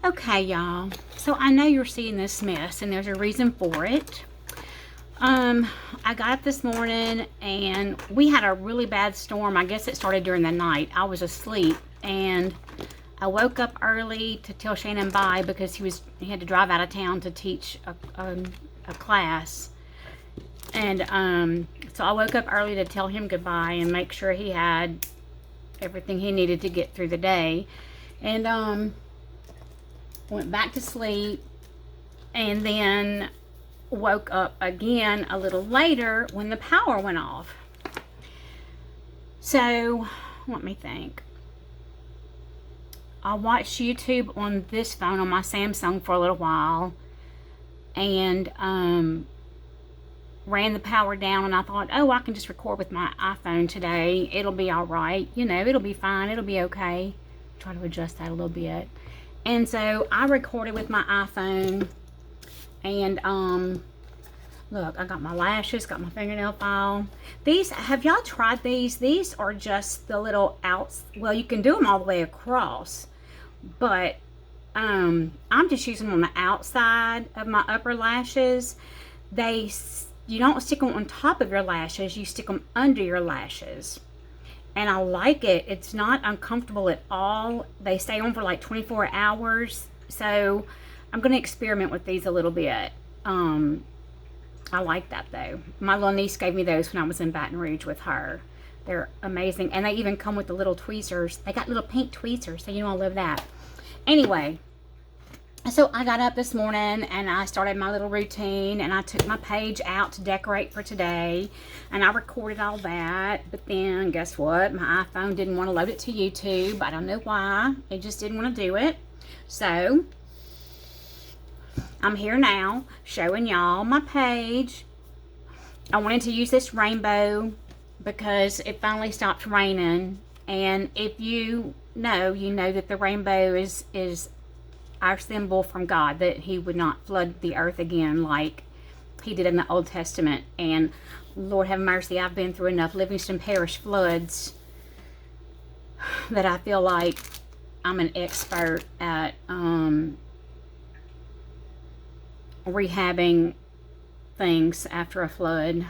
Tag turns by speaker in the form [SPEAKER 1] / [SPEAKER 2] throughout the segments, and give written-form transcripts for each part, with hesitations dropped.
[SPEAKER 1] Okay, y'all. So I know you're seeing this mess, and there's a reason for it. I got up this morning, and we had a really bad storm. I guess it started during the night. I was asleep, and I woke up early to tell Shannon bye because he had to drive out of town to teach a class. And so I woke up early to tell him goodbye and make sure he had everything he needed to get through the day. And went back to sleep, and then woke up again a little later when the power went off. So let me think. I watched YouTube on this phone, on my Samsung, for a little while, and ran the power down, and I thought, oh, I can just record with my iPhone today. It'll be all right. You know, it'll be fine. It'll be okay. Try to adjust that a little bit. And so I recorded with my iPhone, and look, I got my lashes, got my fingernail file. These, have y'all tried these? These are just the little outs. Well, you can do them all the way across, but I'm just using them on the outside of my upper lashes. You don't stick them on top of your lashes, you stick them under your lashes. And I like it. It's not uncomfortable at all. They stay on for like 24 hours. So I'm going to experiment with these a little bit. I like that though. My little niece gave me those when I was in Baton Rouge with her. They're amazing. And they even come with the little tweezers. They got little pink tweezers, so you know I love that. Anyway, so I got up this morning and I started my little routine, and I took my page out to decorate for today, and I recorded all that. But then guess what? My iPhone didn't want to load it to YouTube. I don't know why. It just didn't want to do it. So I'm here now showing y'all my page. I wanted to use this rainbow because it finally stopped raining, and if you know that the rainbow is our symbol from God, that he would not flood the earth again like he did in the Old Testament. And Lord have mercy, I've been through enough Livingston Parish floods that I feel like I'm an expert at rehabbing things after a flood.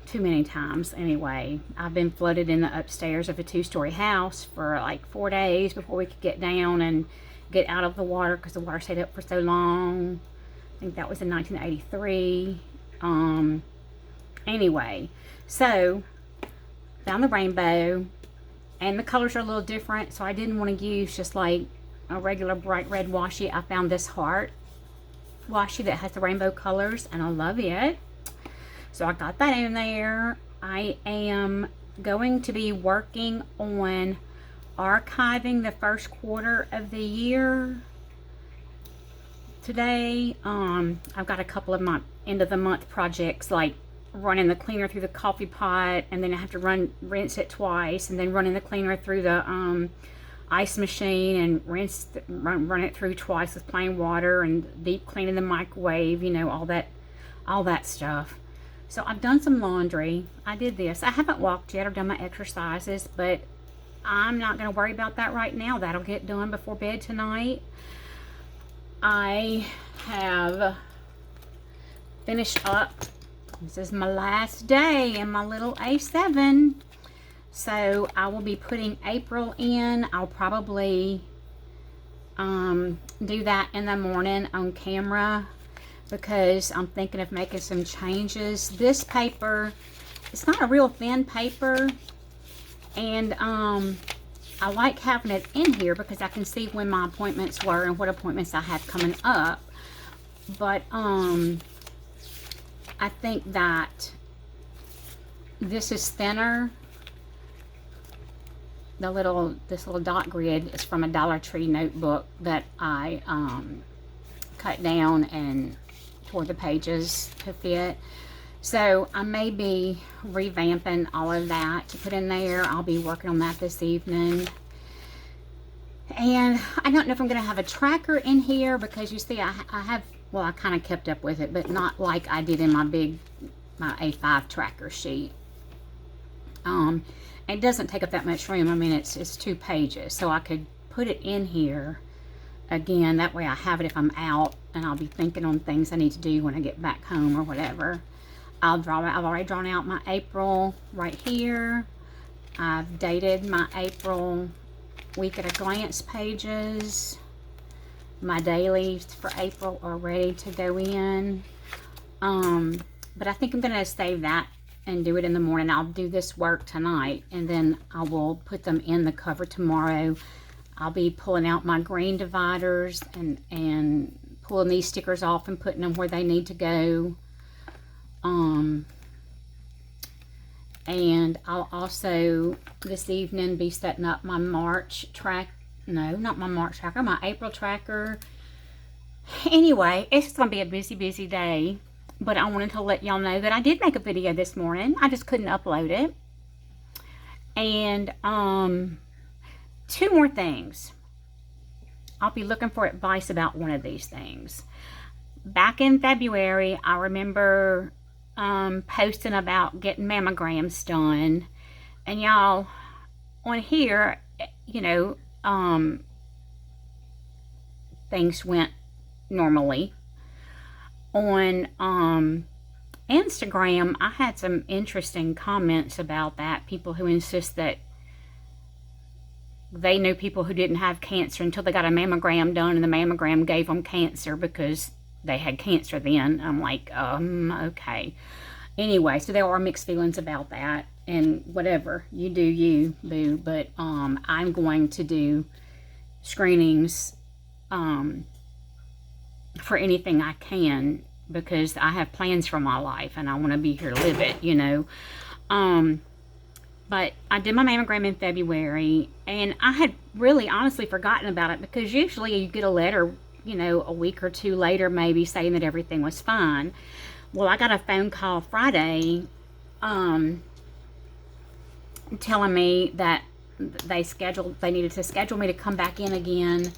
[SPEAKER 1] Too many times anyway. I've been flooded in the upstairs of a 2-story house for like 4 days before we could get down and get out of the water because the water stayed up for so long. I think that was in 1983. Anyway, so found the rainbow, and the colors are a little different, so I didn't want to use just like a regular bright red washi. I found this heart washi that has the rainbow colors, and I love it. So I got that in there. I am going to be working on archiving the first quarter of the year today. I've got a couple of my end of the month projects, like running the cleaner through the coffee pot, and then I have to rinse it twice, and then running the cleaner through the ice machine and run it through twice with plain water, and deep cleaning the microwave, you know, all that stuff. So I've done some laundry. I did this. I haven't walked yet or done my exercises, but I'm not going to worry about that right now. That'll get done before bed tonight. I have finished up. This is my last day in my little A7. So I will be putting April in. I'll probably do that in the morning on camera, because I'm thinking of making some changes. This paper, it's not a real thin paper, and I like having it in here because I can see when my appointments were and what appointments I have coming up. But I think that this is thinner. This little dot grid is from a Dollar Tree notebook that I cut down and tore the pages to fit. So I may be revamping all of that to put in there. I'll be working on that this evening. And I don't know if I'm going to have a tracker in here, because you see I have, well, I kind of kept up with it, but not like I did in my A5 tracker sheet. It doesn't take up that much room. I mean, it's 2 pages, so I could put it in here again. That way I have it if I'm out and I'll be thinking on things I need to do when I get back home or whatever. I've already drawn out my April right here. I've dated my April week at a glance pages. My dailies for April are ready to go in. But I think I'm going to save that and do it in the morning. I'll do this work tonight, and then I will put them in the cover tomorrow. I'll be pulling out my green dividers and pulling these stickers off and putting them where they need to go. And I'll also this evening be setting up my March track. No, not my March tracker, my April tracker. Anyway, it's going to be a busy day. But I wanted to let y'all know that I did make a video this morning. I just couldn't upload it. And 2 more things. I'll be looking for advice about one of these things. Back in February, I remember posting about getting mammograms done. And y'all, on here, you know, things went normally. On Instagram, I had some interesting comments about that. People who insist that they knew people who didn't have cancer until they got a mammogram done, and the mammogram gave them cancer because they had cancer then. I'm like, okay. Anyway, so there are mixed feelings about that, and whatever. You do you, boo. But I'm going to do screenings for anything I can, because I have plans for my life and I want to be here to live it, you know. But I did my mammogram in February, and I had really honestly forgotten about it, because usually you get a letter, you know, a week or 2 later maybe, saying that everything was fine. Well, I got a phone call Friday telling me that they needed to schedule me to come back in again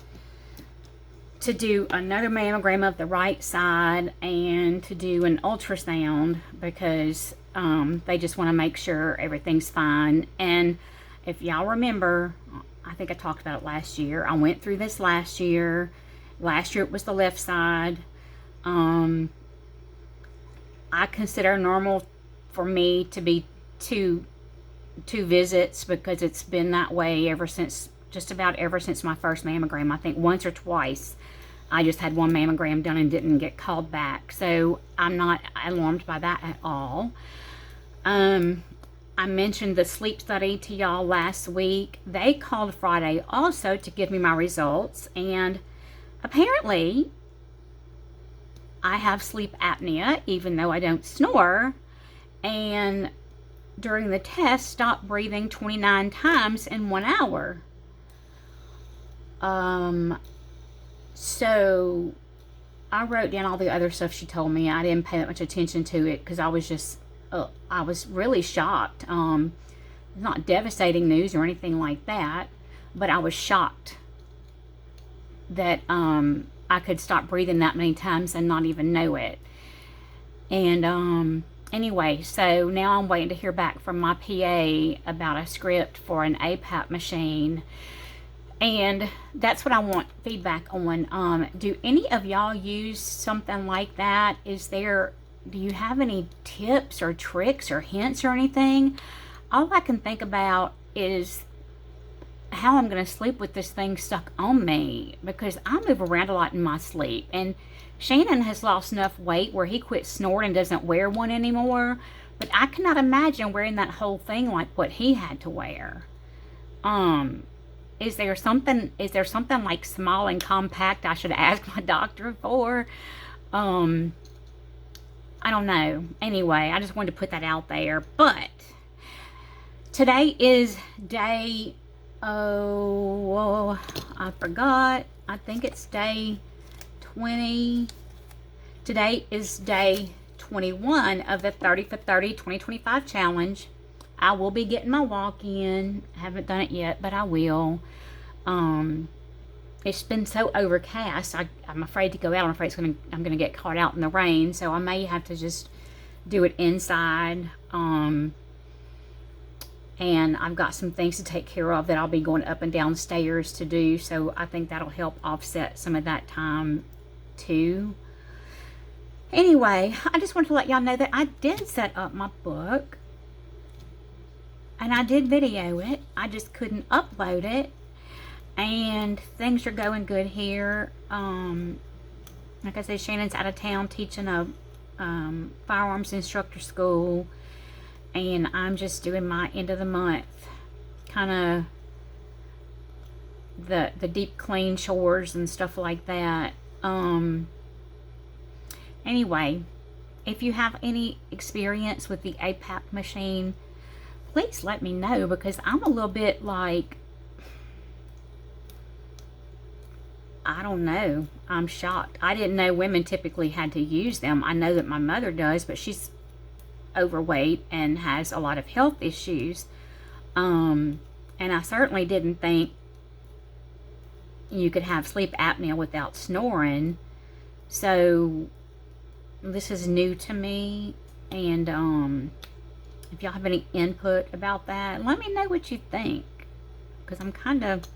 [SPEAKER 1] to do another mammogram of the right side and to do an ultrasound, because they just want to make sure everything's fine. And if y'all remember, I think I talked about it last year. I went through this last year. Last year it was the left side. I consider normal for me to be two visits, because it's been that way just about ever since my first mammogram. I think once or twice I just had one mammogram done and didn't get called back. So I'm not alarmed by that at all. I mentioned the sleep study to y'all last week. They called Friday also to give me my results, and apparently I have sleep apnea, even though I don't snore, and during the test stopped breathing 29 times in 1 hour. So I wrote down all the other stuff she told me. I didn't pay that much attention to it because I was just, I was really shocked. Not devastating news or anything like that, but I was shocked that I could stop breathing that many times and not even know it. And anyway, so now I'm waiting to hear back from my PA about a script for an APAP machine. And that's what I want feedback on. Do any of y'all use something like that? Do you have any tips or tricks or hints or anything? All I can think about is how I'm going to sleep with this thing stuck on me, because I move around a lot in my sleep. And Shannon has lost enough weight where he quit snoring and doesn't wear one anymore. But I cannot imagine wearing that whole thing like what he had to wear. Is there something like small and compact I should ask my doctor for? I don't know. Anyway, I just wanted to put that out there. But today is day, I forgot. I think it's day 20. Today is day 21 of the 30 for 30 2025 challenge. I will be getting my walk in. I haven't done it yet, but I will. It's been so overcast. I'm afraid to go out. I'm afraid I'm going to get caught out in the rain. So I may have to just do it inside. and I've got some things to take care of that I'll be going up and down stairs to do, so I think that'll help offset some of that time too. Anyway, I just wanted to let y'all know that I did set up my book, and I did video it. I just couldn't upload it, and things are going good here. Like I said, Shannon's out of town teaching a firearms instructor school, and I'm just doing my end of the month kind of the deep clean chores and stuff like that. Anyway, if you have any experience with the APAP machine, please let me know, because I'm a little bit like, I don't know, I'm shocked. I didn't know women typically had to use them. I know that my mother does, but she's overweight and has a lot of health issues. And I certainly didn't think you could have sleep apnea without snoring. So this is new to me, and if y'all have any input about that, let me know what you think, because I'm kind of,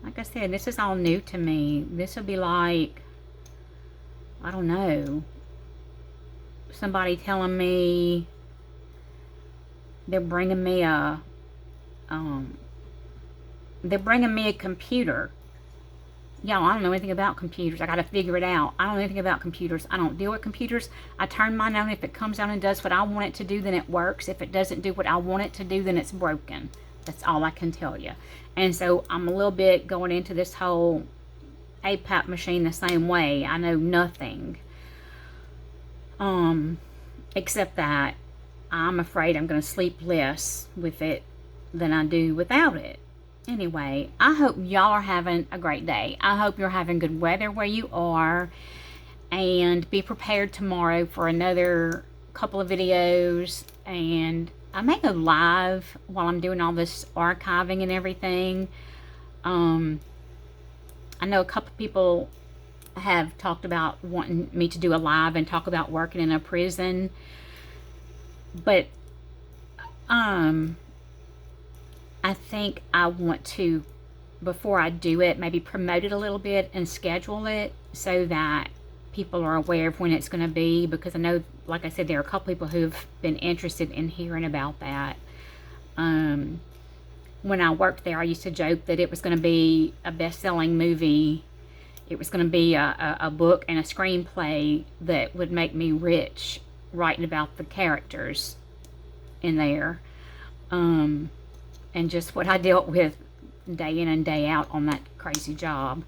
[SPEAKER 1] like I said, this is all new to me. This will be like, I don't know, somebody telling me they're bringing me a computer. Y'all, I don't know anything about computers. I got to figure it out. I don't know anything about computers. I don't deal with computers. I turn mine on. If it comes on and does what I want it to do, then it works. If it doesn't do what I want it to do, then it's broken. That's all I can tell you. And so I'm a little bit going into this whole APAP machine the same way. I know nothing. Except that I'm afraid I'm going to sleep less with it than I do without it. Anyway, I hope y'all are having a great day. I hope you're having good weather where you are. And be prepared tomorrow for another couple of videos. And I may go live while I'm doing all this archiving and everything. I know a couple people have talked about wanting me to do a live and talk about working in a prison. But I think I want to, before I do it, maybe promote it a little bit and schedule it so that people are aware of when it's going to be, because I know, like I said, there are a couple people who've been interested in hearing about that. When I worked there, I used to joke that it was going to be a best-selling movie. It was going to be a book and a screenplay that would make me rich writing about the characters in there. And just what I dealt with day in and day out on that crazy job.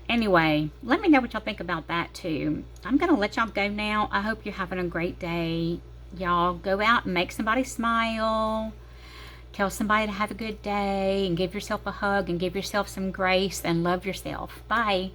[SPEAKER 1] Anyway, let me know what y'all think about that too. I'm going to let y'all go now. I hope you're having a great day. Y'all go out and make somebody smile. Tell somebody to have a good day, and give yourself a hug, and give yourself some grace, and love yourself. Bye.